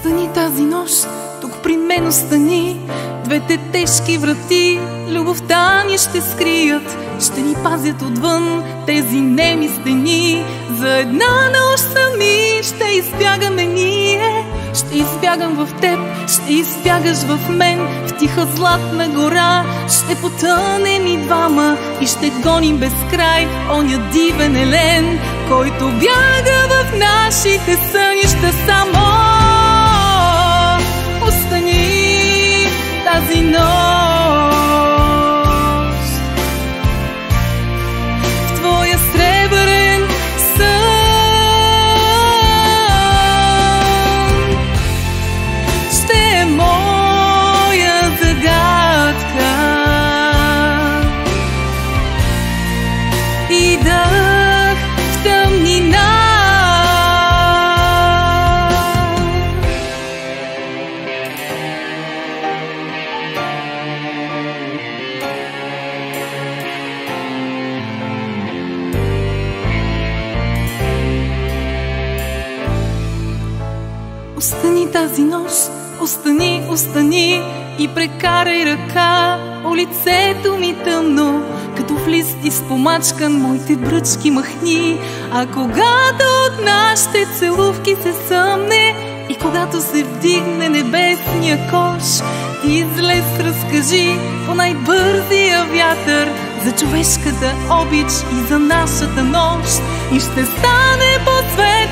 Остани тази нощ, тук при мен остани. Двете тежки врати любовта ни ще скрият, ще ни пазят отвън тези неми стени. За една нощ сами ще избягаме ние. Ще избягам в теб, ще избягаш в мен. В тиха златна гора ще потънем и двама и ще гоним без край оня дивен елен, който бяга в нашите сънища само. Остани тази нощ в твоя сребърен сън. Ще е моя загадка и дъх в тъмнина. Остани тази нощ, остани, остани и прекарай ръка по лицето ми тъмно, като в лист изпомачкан моите бръчки махни. А когато от нашите целувки се съмне и когато се вдигне небесния кош, излез, разкажи по най-бързия вятър за човешката обич и за нашата нощ. И ще стане по-свет